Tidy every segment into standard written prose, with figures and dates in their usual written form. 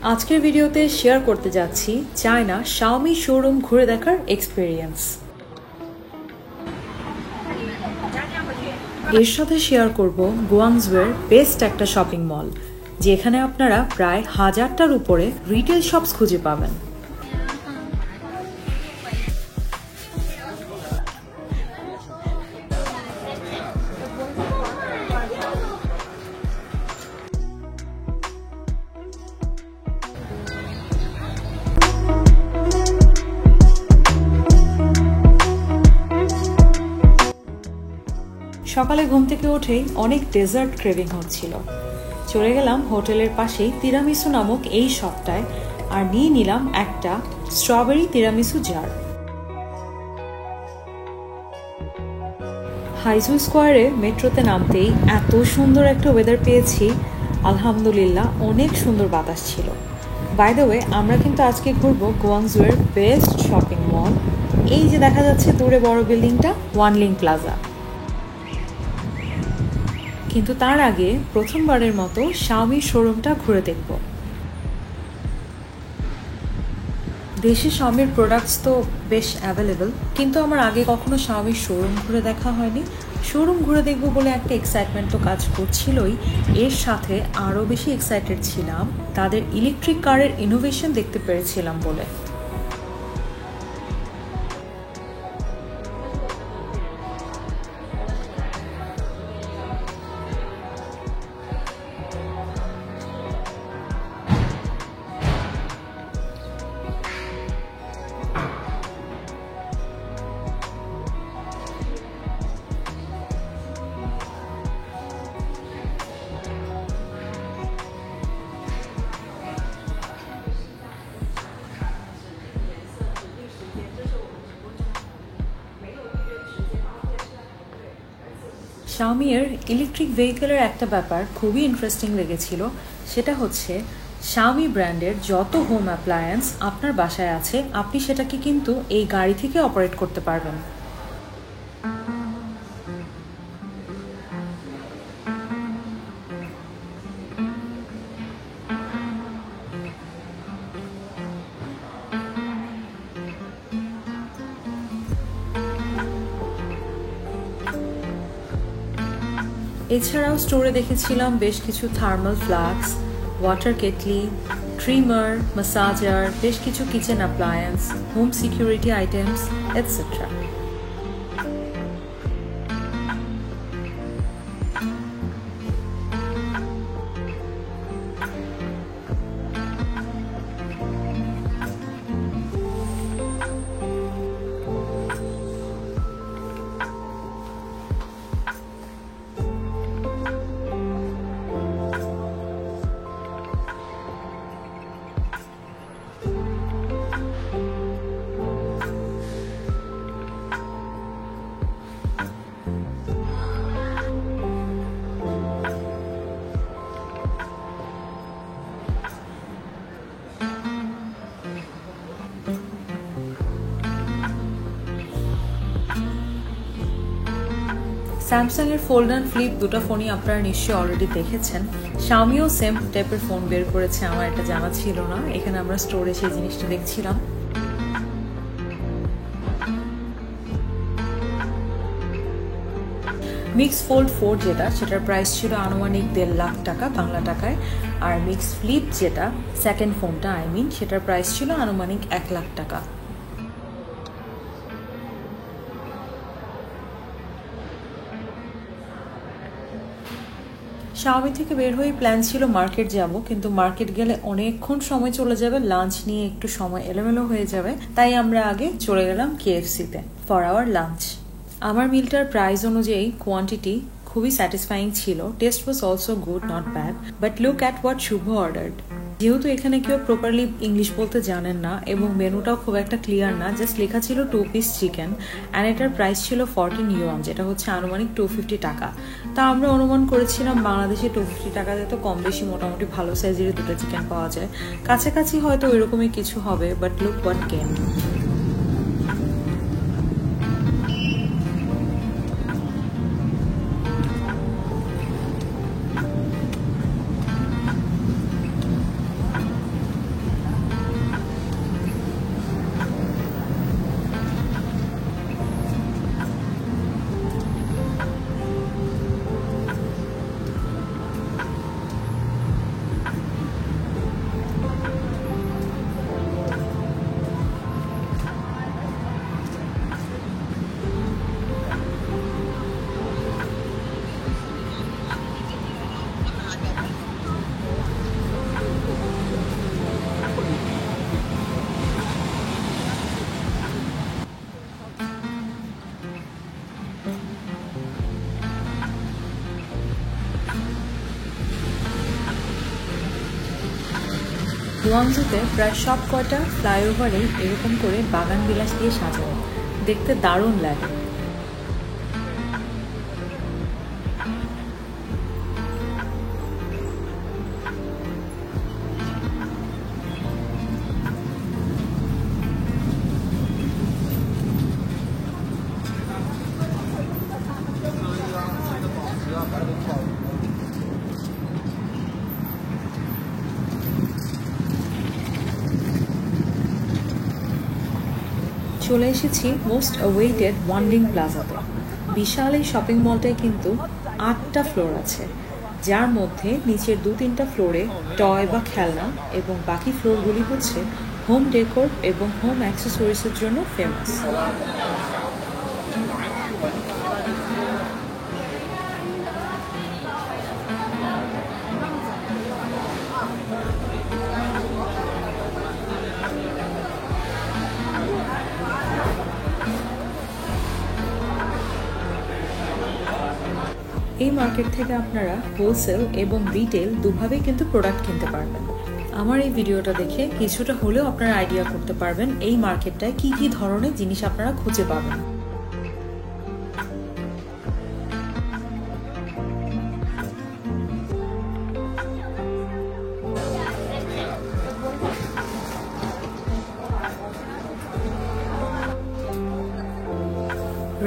আজকের ভিডিওতে শেয়ার করতে যাচ্ছি চায়না শাওমি শোরুম ঘুরে দেখার এক্সপেরিয়েন্স। এর সাথে শেয়ার করব গুয়াংজুয়ের বেস্ট একটা শপিং মল, যেখানে আপনারা প্রায় 1000টার উপরে রিটেল শপস খুঁজে পাবেন। সকালে ঘুম থেকে উঠেই অনেক ডেজার্ট ক্রেভিং হচ্ছিল। চলে গেলাম হোটেলের পাশেই তিরামিসু নামক এই শপটায়, আর নিয়ে নিলাম একটা স্ট্রবেরি তিরামিসু জার। হাইজু স্কোয়ারে মেট্রোতে নামতেই এত সুন্দর একটা ওয়েদার পেয়েছি, আলহামদুলিল্লাহ অনেক সুন্দর বাতাস ছিল। বাই দ্য ওয়ে, আমরা কিন্তু আজকে ঘুরবো গুয়াংজুয়ের বেস্ট শপিং মল। এই যে দেখা যাচ্ছে দূরে বড় বিল্ডিংটা, ওয়ানলিং প্লাজা। কিন্তু তার আগে প্রথমবারের মতো শাওমি শোরুমটা ঘুরে দেখব। দেশে শাওমির প্রোডাক্টস তো বেশ অ্যাভেলেবল, কিন্তু আমার আগে কখনো শাওমির শোরুম ঘুরে দেখা হয়নি। শোরুম ঘুরে দেখব বলে একটা এক্সাইটমেন্ট তো কাজ করছিলই, এর সাথে আরও বেশি এক্সাইটেড ছিলাম তাদের ইলেকট্রিক কারের ইনোভেশন দেখতে পেরেছিলাম বলে। শাওমির ইলেকট্রিক ভেহিকেলের একটা ব্যাপার খুবই ইন্টারেস্টিং লেগেছিল, সেটা হচ্ছে শাওমি ব্র্যান্ডের যত হোম অ্যাপ্লায়েন্স আপনার বাসায় আছে, আপনি সেটাকে কিন্তু এই গাড়ি থেকে অপারেট করতে পারবেন। এছাড়াও স্টোরে দেখেছিলাম বেশ কিছু thermal flask, water kettle, trimmer, massager, বেশ কিছু kitchen appliance, home security items etcetera. স্যামসাংয়ের ফোল্ড অ্যান্ড ফ্লিপ দুটো ফোনই আপনারা নিশ্চয়ই অলরেডি দেখেছেন। শাওমিও সেম টাইপের ফোন বের করেছে, আমার এটা জানা ছিল না। এখানে আমরা স্টোরে সেই জিনিসটা দেখছিলাম। মিক্স ফোল্ড 4 যেটা, সেটার প্রাইস ছিল আনুমানিক 1.5 লাখ টাকা বাংলা টাকায়। আর মিক্স ফ্লিপ যেটা, সেকেন্ড ফোনটা সেটার প্রাইস ছিল আনুমানিক 1 লাখ টাকা। শাওমি থেকে বের হয়ে প্ল্যান ছিল মার্কেট যাব, কিন্তু মার্কেট গেলে অনেকক্ষণ সময় চলে যাবে, লাঞ্চ নিয়ে একটু সময় এলোমেলো হয়ে যাবে, তাই আমরা আগে চলে গেলাম KFC-তে ফর আওয়ার লাঞ্চ। আমার মিলটার প্রাইস অনুযায়ী কোয়ান্টিটি খুবই স্যাটিসফাইং ছিল, taste was also good, not bad. But look at what Shubho ordered. যেহেতু এখানে কেউ প্রপারলি ইংলিশ বলতে জানেন না এবং মেনুটাও খুব একটা ক্লিয়ার না, জাস্ট লেখা ছিল 2 পিস চিকেন অ্যান্ড এটার প্রাইস ছিল 14 ইউয়ান, যেটা হচ্ছে আনুমানিক 250 টাকা। তা আমরা অনুমান করেছিলাম বাংলাদেশে 250 টাকাতে তো কম বেশি মোটামুটি ভালো সাইজের দুটো চিকেন পাওয়া যায়, কাছাকাছি হয়তো ওইরকমই কিছু হবে। বাট লুক হোয়াট কেম। গুয়াংজুতে প্রায় সব কয়টা ফ্লাইওভারেই এরকম করে বাগান বিলাস দিয়ে সাজানো, দেখতে দারুণ লাগে। চলে এসেছি মোস্ট অ্যাওয়েটেড ওয়ান্ডিং প্লাজাতে। বিশাল এই শপিং মলটায় কিন্তু 8টা ফ্লোর আছে, যার মধ্যে নিচের 2-3টা ফ্লোরে টয় বা খেলনা এবং বাকি ফ্লোরগুলি হচ্ছে হোম ডেকোর এবং হোম অ্যাক্সেসরিজের জন্য ফেমাস। এই মার্কেট থেকে আপনারা হোলসেল এবং রিটেল দুভাবেই কিন্তু প্রোডাক্ট কিনতে পারবেন। আমার এই ভিডিওটা দেখে কিছুটা হলেও আপনারা আইডিয়া করতে পারবেন এই মার্কেটটায় কি কি ধরনের জিনিস আপনারা খুঁজে পাবেন।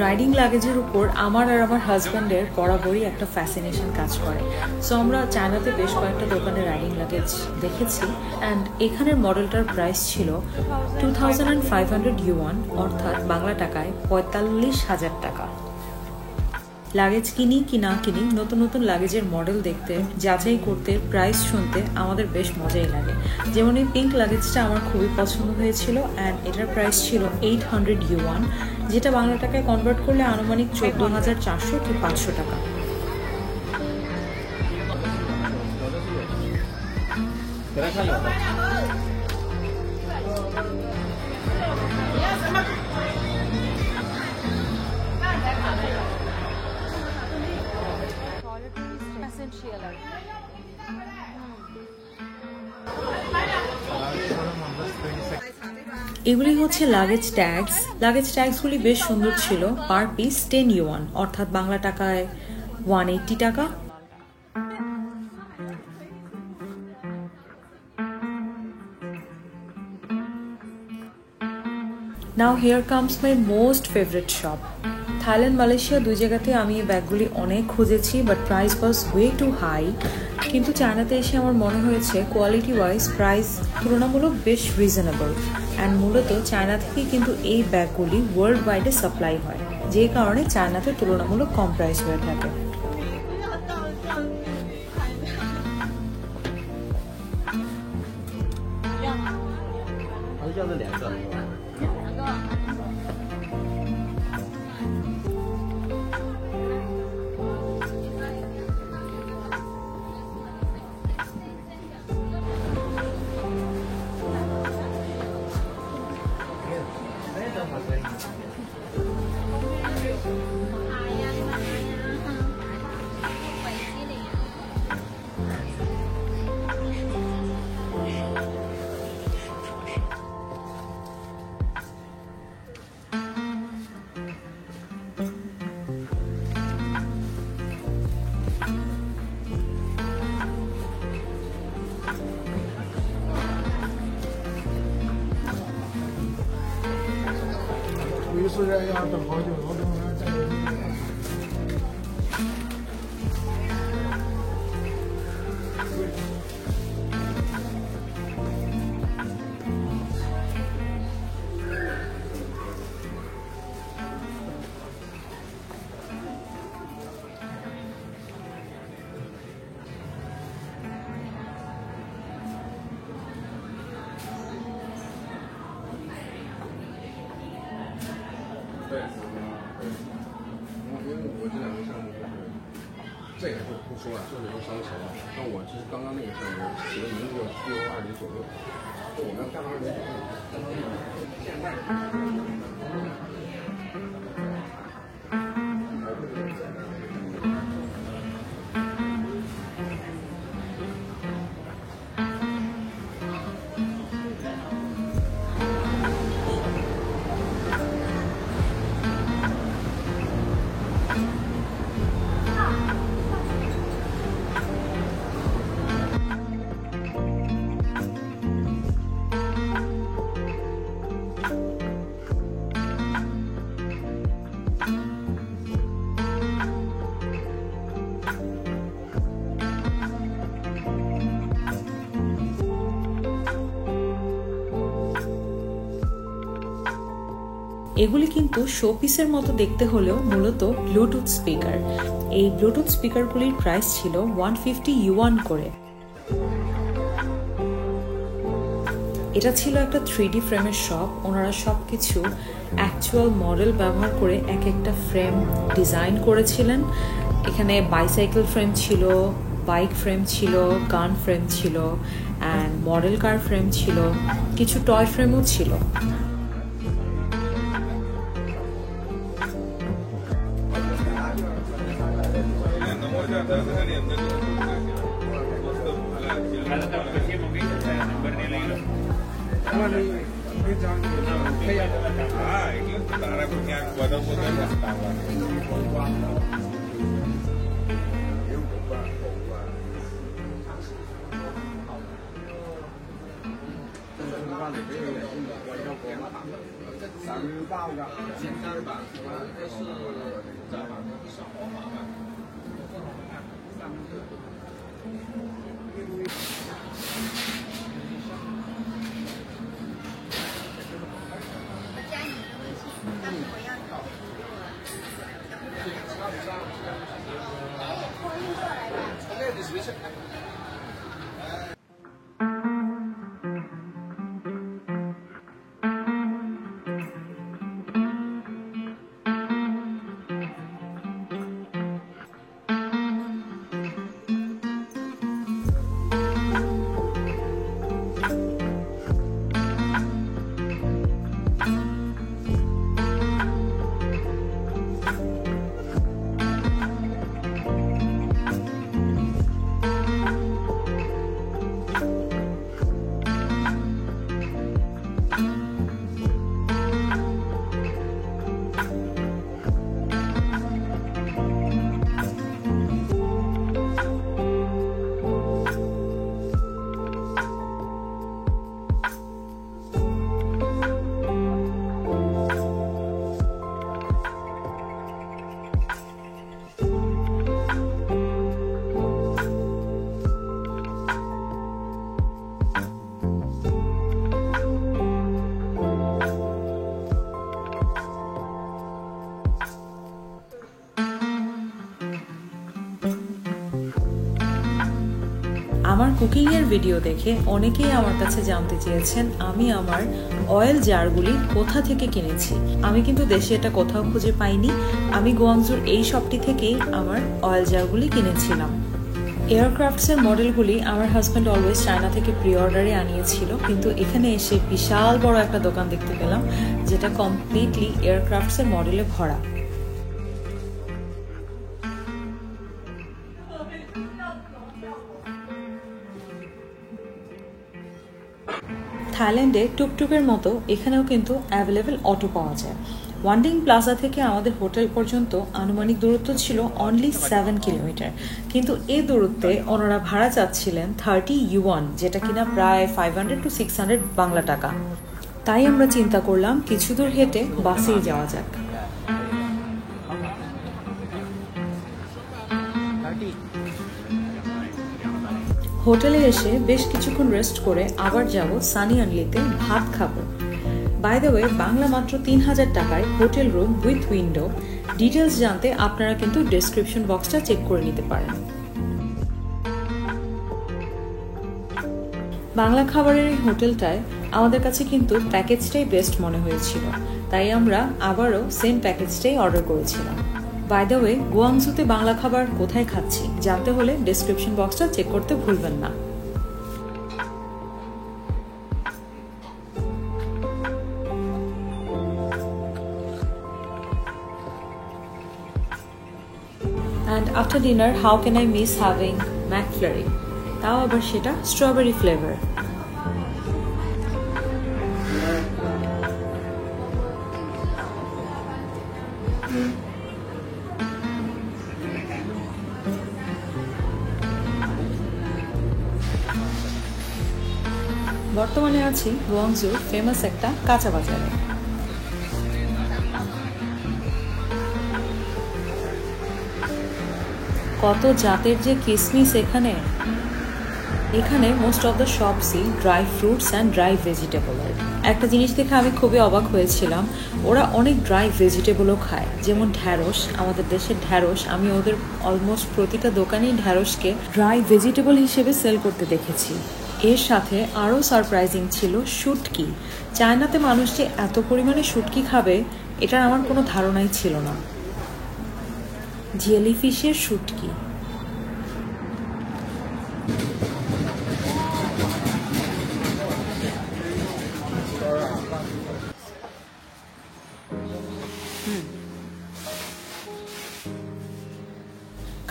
রাইডিং লাগেজের উপর আমার আর আমার হাজব্যান্ডের বরাবরই একটা ফ্যাসিনেশন কাজ করে। সো আমরা চায়নাতে বেশ কয়েকটা দোকানে রাইডিং লাগেজ দেখেছি, অ্যান্ড এখানের মডেলটার প্রাইস ছিল 2500 ইউয়ান, অর্থাৎ বাংলা টাকায় 45,000 টাকা। লাগেজ কিনি কি না কিনি, নতুন নতুন লাগেজের মডেল দেখতে, যাচাই করতে, প্রাইস শুনতে আমাদের বেশ মজাই লাগে। যেমন এই পিঙ্ক লাগেজটা আমার খুবই পছন্দ হয়েছিল, অ্যান্ড এটার প্রাইস ছিল 800 ইউয়ান, যেটা বাংলা টাকায় কনভার্ট করলে আনুমানিক 14,400 কি 500 টাকা। এগুলি হচ্ছে লাগেজ ট্যাগস। লাগেজ ট্যাগসগুলি বেশ সুন্দর ছিল। পার পিস 10 ইউয়ান, অর্থাৎ বাংলা টাকায় 180 টাকা। Now here comes my most favorite shop. Thailand Malaysia দুই জায়গাতে আমি এই ব্যাগগুলি অনেক খুঁজেছি, but price was way too high. কিন্তু চায়নাতে এসে আমার মনে হয়েছে কোয়ালিটি ওয়াইজ প্রাইস তুলনামূলক বেশ রিজনেবল, অ্যান্ড মূলত চায়না থেকেই কিন্তু এই ব্যাগগুলি ওয়ার্ল্ড ওয়াইডে সাপ্লাই হয়, যে কারণে চায়নাতে তুলনামূলক কম প্রাইস হয়ে থাকে।虽然要等好久，好久还在。对，因为我这两个项目就是，这个不说了，就是一个烧钱。那我其实刚刚那个项目写的名字叫CO20左右，就我们要干到20左右，干到现在。এগুলি কিন্তু শোপিসের মতো দেখতে হলেও মূলত ব্লুটুথ স্পিকার। এই ব্লুটুথ স্পিকারগুলির প্রাইস ছিল 150 ইউয়ান করে। এটা ছিল একটা 3D ফ্রেমের শপ। ওনারা সবকিছু অ্যাকচুয়াল মডেল ব্যবহার করে এক একটা ফ্রেম ডিজাইন করেছিলেন। এখানে বাইসাইকেল ফ্রেম ছিল, বাইক ফ্রেম ছিল, গান ফ্রেম ছিল, অ্যান্ড মডেল কার ফ্রেম ছিল, কিছু টয় ফ্রেমও ছিল। আমার কুকিংয়ের ভিডিও দেখে অনেকেই আমার কাছে জানতে চেয়েছেন আমি আমার অয়েল জারগুলি কোথা থেকে কিনেছি। আমি কিন্তু দেশে এটা কোথাও খুঁজে পাইনি। আমি গোয়াংজুর এই শপটি থেকেই আমার অয়েল জারগুলি কিনেছিলাম। এয়ারক্রাফটসের মডেলগুলি আমার হাজব্যান্ড অলওয়েজ চায়না থেকে প্রি অর্ডারে আনিয়েছিল, কিন্তু এখানে এসে বিশাল বড় একটা দোকান দেখতে পেলাম যেটা কমপ্লিটলি এয়ারক্রাফটসের মডেলে ভরা। থাইল্যান্ডে টুকটুকের মতো এখানেও কিন্তু অ্যাভেলেবেল অটো পাওয়া যায়। ওয়ান্ডিং প্লাজা থেকে আমাদের হোটেল পর্যন্ত আনুমানিক দূরত্ব ছিল অনলি 7 কিলোমিটার, কিন্তু এই দূরত্বে ওনারা ভাড়া চাচ্ছিলেন 30 ইউয়ান, যেটা কিনা প্রায় 500 to 600 বাংলা টাকা। তাই আমরা চিন্তা করলাম কিছু দূর হেঁটে বাসেই যাওয়া যাক। হোটেলে এসে বেশ কিছুক্ষণ রেস্ট করে আবার যাব সানি আনলিতে ভাত খাবো। বাই দ্য ওয়ে, বাংলা মাত্র 3000 টাকায় hotel room with window. Details জানতে আপনারা কিন্তু ডেসক্রিপশন বক্সটা চেক করে নিতে পারেন। বাংলা খাবারের এই হোটেলটায় আমাদের কাছে কিন্তু প্যাকেজটাই বেস্ট মনে হয়েছিল, তাই আমরা আবারও সেম প্যাকেজটাই অর্ডার করেছিলাম। বাই দ্য ওয়ে, গোয়াংজুতে বাংলা খাবার কোথায় খাচ্ছি জানতে হলে ডেসক্রিপশন বক্সটা চেক করতে ভুলবেন না। And after dinner, how can I miss having McFlurry? তাও আবার সেটা স্ট্রবেরি ফ্লেভার। বর্তমানে আছি গোয়াংজুর ফেমাস একটা কাঁচা বাজারে। কত জাতের যে কিসমিস এখানে! এখানে মোস্ট অফ দ্য শপসই ড্রাই ফ্রুটস অ্যান্ড ড্রাই ভেজিটেবলের। একটা জিনিস দেখে আমি খুবই অবাক হয়েছিলাম, ওরা অনেক ড্রাই ভেজিটেবলও খায়, যেমন ঢ্যাঁড়স। আমাদের দেশের ঢ্যাঁড়স আমি ওদের অলমোস্ট প্রতিটা দোকানেই ঢ্যাঁড়সকে ড্রাই ভেজিটেবল হিসেবে সেল করতে দেখেছি। এর সাথে আরও সারপ্রাইজিং ছিল শুটকি। চায়নাতে মানুষ যে এত পরিমাণে শুটকি খাবে এটার আমার কোনো ধারণাই ছিল না। জেলিফিশের শুটকি।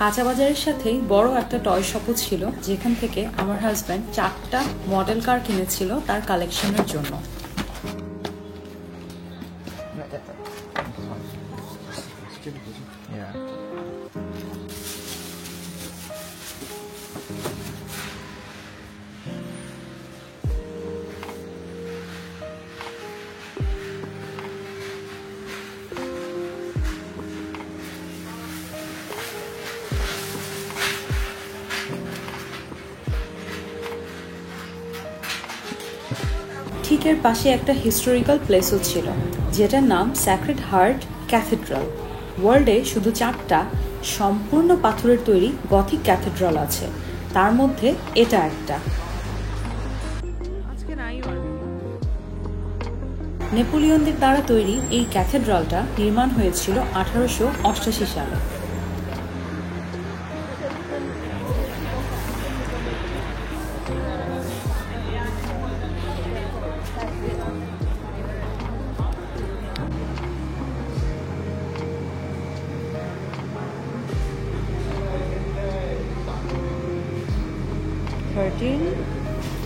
কাঁচা বাজারের সাথেই বড় একটা টয় শপও ছিল, যেখান থেকে আমার হাজব্যান্ড 4টা মডেল কার কিনেছিল তার কালেকশনের জন্য। ঠিক এর পাশে একটা হিস্টোরিক্যাল প্লেসও ছিল, যেটার নাম স্যাক্রেড হার্ট ক্যাথেড্রাল। ওয়ার্ল্ডে শুধু 4টা সম্পূর্ণ পাথরের তৈরি গথিক ক্যাথেড্রাল আছে, তার মধ্যে এটা একটা। নেপোলিয়নদের দ্বারা তৈরি এই ক্যাথেড্রালটা নির্মাণ হয়েছিল 1888 সালে।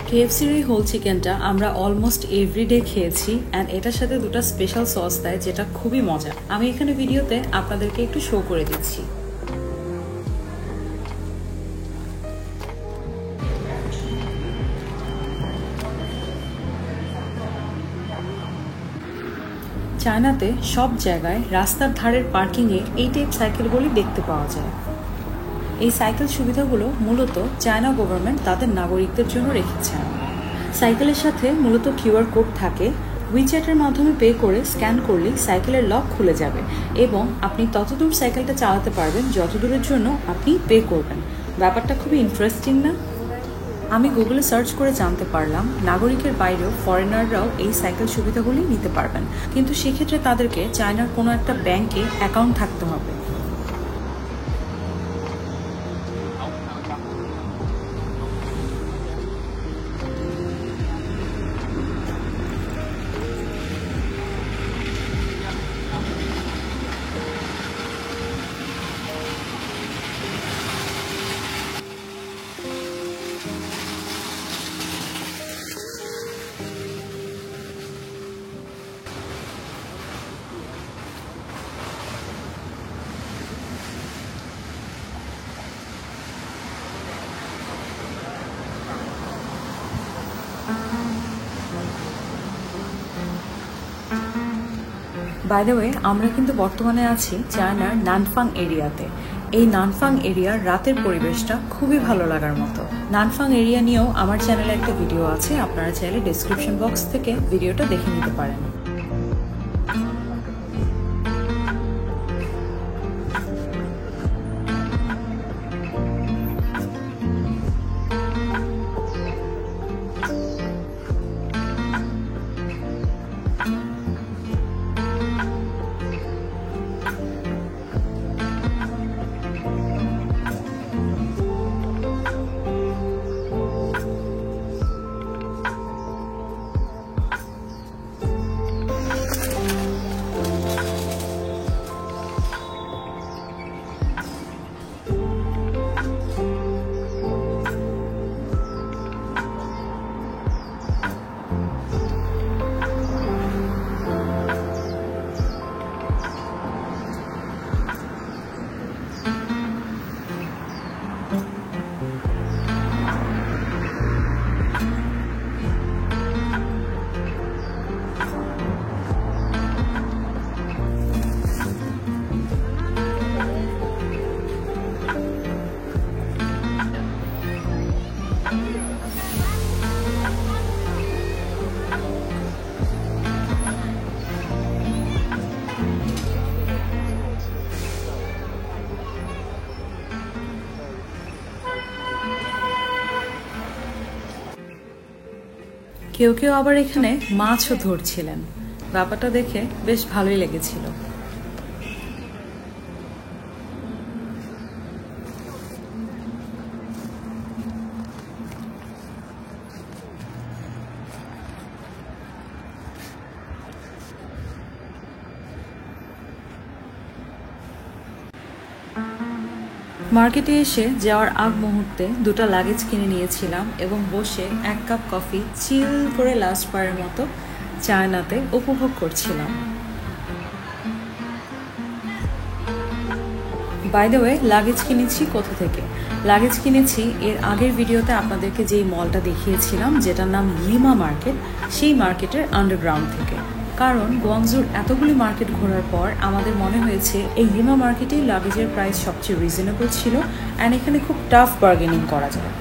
KFCর এই হোল চিকেনটা আমরা অলমোস্ট এভরিডে খেয়েছি, অ্যান্ড এটার সাথে 2টা স্পেশাল সস দেয়, যেটা খুবই মজা। আমি এখানে ভিডিওতে আপনাদেরকে একটু শো করে দিচ্ছি। চায়নাতে সব জায়গায় রাস্তার ধারের পার্কিংয়ে এই টাইপ সাইকেলগুলি দেখতে পাওয়া যায়। এই সাইকেল সুবিধাগুলো মূলত চায়না গভর্নমেন্ট তাদের নাগরিকদের জন্য রেখেছেন। সাইকেলের সাথে মূলত কিউআর কোড থাকে, উইচ্যাটের মাধ্যমে পে করে স্ক্যান করলেই সাইকেলের লক খুলে যাবে এবং আপনি ততদূর সাইকেলটা চালাতে পারবেন যতদূরের জন্য আপনি পে করবেন। ব্যাপারটা খুবই ইন্টারেস্টিং না? আমি গুগলে সার্চ করে জানতে পারলাম নাগরিকের বাইরেও ফরেনাররাও এই সাইকেল সুবিধাগুলি নিতে পারবেন, কিন্তু সেক্ষেত্রে তাদেরকে চায়নার কোনো একটা ব্যাংকে অ্যাকাউন্ট থাকতে হবে। বাই দ্য ওয়ে, আমরা কিন্তু বর্তমানে আছি চায়নার নানফাং এরিয়াতে। এই নানফাং এরিয়ার রাতের পরিবেশটা খুবই ভালো লাগার মতো। নানফাং এরিয়া নিয়েও আমার চ্যানেলে একটা ভিডিও আছে, আপনারা চাইলে ডেসক্রিপশন বক্স থেকে ভিডিওটা দেখে নিতে পারেন। কেউ কেউ আবার এখানে মাছও ধরছিলেন। ব্যাপারটা দেখে বেশ ভালোই লেগেছিল। মার্কেটে এসে যাওয়ার আগ মুহূর্তে দুটো লাগেজ কিনে নিয়েছিলাম এবং বসে এক কাপ কফি চিল করে লাস্ট বারের মতো চায়নাতে উপভোগ করছিলাম। বাই দ্য ওয়ে, লাগেজ কিনেছি কোথা থেকে? লাগেজ কিনেছি এর আগের ভিডিওতে আপনাদেরকে যেই মলটা দেখিয়েছিলাম, যেটার নাম লিমা মার্কেট, সেই মার্কেটের আন্ডারগ্রাউন্ড থেকে। কারণ গুয়াংজুর এতগুলি মার্কেট ঘোরার পর আমাদের মনে হয়েছে এই লিমা মার্কেটেই লাগেজের প্রাইস সবচেয়ে রিজনেবল ছিল অ্যান্ড এখানে খুব টাফ বার্গেনিং করা যায়।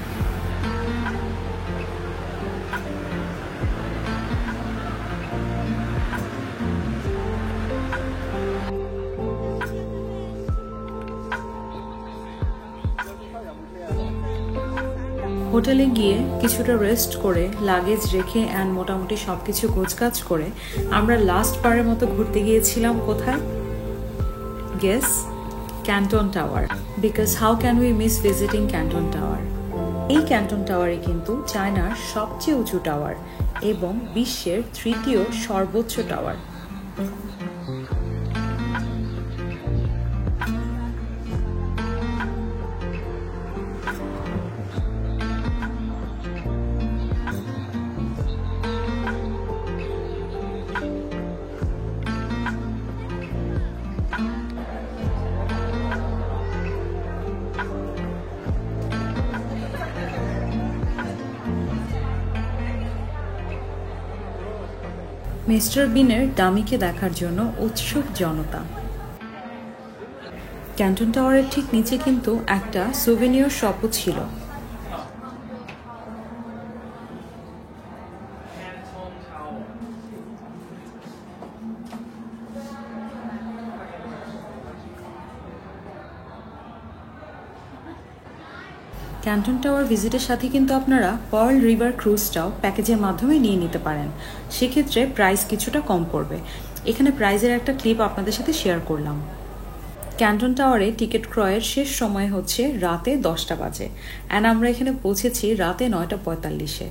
হোটেলে গিয়ে কিছুটা রেস্ট করে লাগেজ রেখে অ্যান্ড মোটামুটি সব কিছু গোছগাছ করে আমরা লাস্ট বারের মতো ঘুরতে গিয়েছিলাম কোথায়? Guess, Canton tower. Because how can we miss visiting Canton tower? এই ক্যান্টন টাওয়ারে কিন্তু চায়নার সবচেয়ে উঁচু টাওয়ার এবং বিশ্বের তৃতীয় সর্বোচ্চ টাওয়ার। মিস্টার বিনের ডামিকে দেখার জন্য উৎসুক জনতা। ক্যান্টন টাওয়ারের ঠিক নিচে কিন্তু একটা সুভেনিয়র শপও ছিল। ক্যান্টন টাওয়ার ভিজিটের সাথে কিন্তু আপনারা পার্ল রিভার ক্রুজটাও প্যাকেজের মাধ্যমে নিয়ে নিতে পারেন। সেক্ষেত্রে প্রাইস কিছুটা কম পড়বে। এখানে প্রাইজের একটা ক্লিপ আপনাদের সাথে শেয়ার করলাম। ক্যান্টন টাওয়ারে টিকিট ক্রয়ের শেষ সময় হচ্ছে রাতে 10টা বাজে অ্যান্ড আমরা এখানে পৌঁছেছি রাতে 9:45-এ।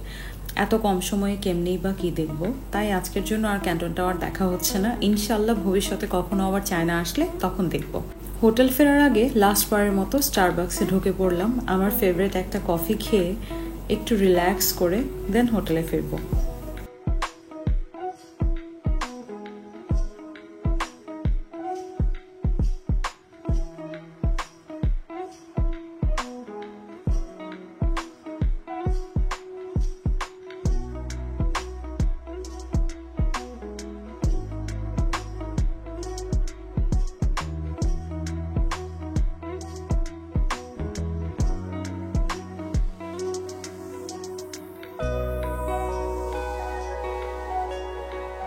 এত কম সময়ে কেমনেই বা কী দেখব, তাই আজকের জন্য আর ক্যান্টন টাওয়ার দেখা হচ্ছে না। ইনশাল্লাহ ভবিষ্যতে কখনো আবার চায়না আসলে তখন দেখব। হোটেল ফেরার আগে লাস্ট বারের মতো স্টারবাক্সে ঢুকে পড়লাম আমার ফেভারিট একটা কফি খেয়ে একটু রিল্যাক্স করে দেন হোটেলে ফিরবো।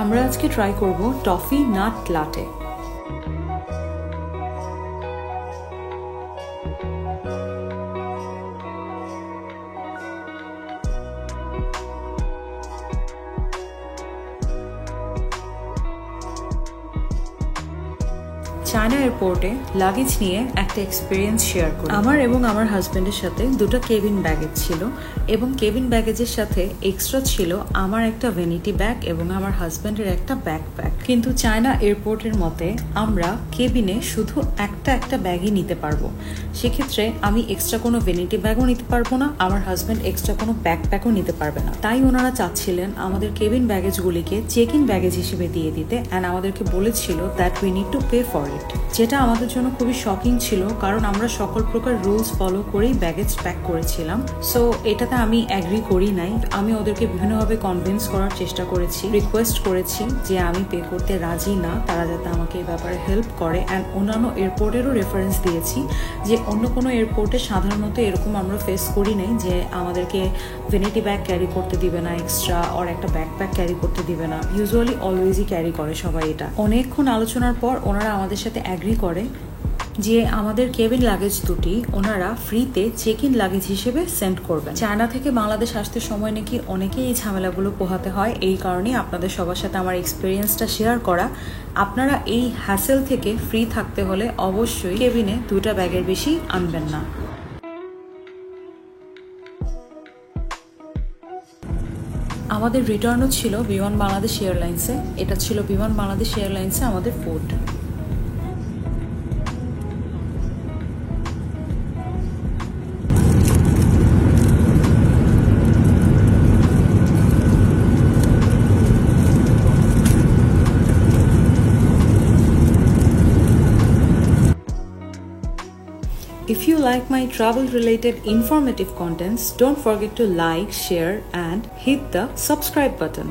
আমরা আজকে ট্রাই করব টফি নাট লাটে। চায়না এয়ারপোর্টে লাগেজ নিয়ে একটা এক্সপিরিয়েন্স শেয়ার করি। আমার এবং আমার হাজব্যান্ডের সাথে দুটো কেবিন ব্যাগেজ ছিল এবং কেবিন ব্যাগেজের সাথে এক্সট্রা ছিল আমার একটা ভ্যানিটি ব্যাগ এবং আমার হাজব্যান্ডের একটা ব্যাকপ্যাক। কিন্তু চায়না এয়ারপোর্টের মতে আমরা কেবিনে শুধু একটা ব্যাগই নিতে পারবো। সেক্ষেত্রে আমি এক্সট্রা কোনো ভ্যানিটি ব্যাগও নিতে পারবো না, আমার হাজব্যান্ড এক্সট্রা কোনো ব্যাকপ্যাকও নিতে পারবে না। তাই ওনারা চাচ্ছিলেন আমাদের কেবিন ব্যাগেজগুলিকে চেক ইন ব্যাগেজ হিসেবে দিয়ে দিতে অ্যান্ড আমাদেরকে বলেছিল that we need to pay for it, যেটা আমাদের জন্য খুবই শকিং ছিল কারণ আমরা সকল প্রকার রুলস ফলো করেই ব্যাগেজ প্যাক করেছিলাম। সো এটাতে আমি অ্যাগ্রি করি নাই। আমি ওদেরকে বিভিন্নভাবে কনভিন্স করার চেষ্টা করেছি, রিকোয়েস্ট করেছি যে আমি পে করতে রাজি না, তারা যাতে আমাকে এই ব্যাপারে হেল্প করে অ্যান্ড অন্যান্য এয়ারপোর্টেরও রেফারেন্স দিয়েছি যে অন্য কোনো এয়ারপোর্টে সাধারণত এরকম আমরা ফেস করি নাই যে আমাদেরকে ভ্যানিটি ব্যাগ ক্যারি করতে দিবে না এক্সট্রা আর একটা ব্যাকপ্যাক ক্যারি করতে দিবে না। ইউজুয়ালি অলওয়েজই ক্যারি করে সবাই এটা। অনেকক্ষণ আলোচনার পর ওনারা আমাদের সাথে অ্যাগ্রি করে যে আমাদের কেবিন লাগেজ দুটি ওনারা ফ্রিতে চেক ইন লাগেজ হিসেবে সেন্ড করবেন। চায়না থেকে বাংলাদেশ আসতে সময় নাকি অনেকেই এই ঝামেলাগুলো পোহাতে হয়, এই কারণে আপনাদের সবার সাথে আমার এক্সপিরিয়েন্সটা শেয়ার করা। আপনারা এই হ্যাসেল থেকে ফ্রি থাকতে হলে অবশ্যই কেবিনে 2টা ব্যাগের বেশি আনবেন না। আমাদের রিটার্নও ছিল বিমান বাংলাদেশ এয়ারলাইন্সে। এটা ছিল বিমান বাংলাদেশ এয়ারলাইন্সে আমাদের food. If you like my travel-related informative contents, don't forget to like, share, and hit the subscribe button.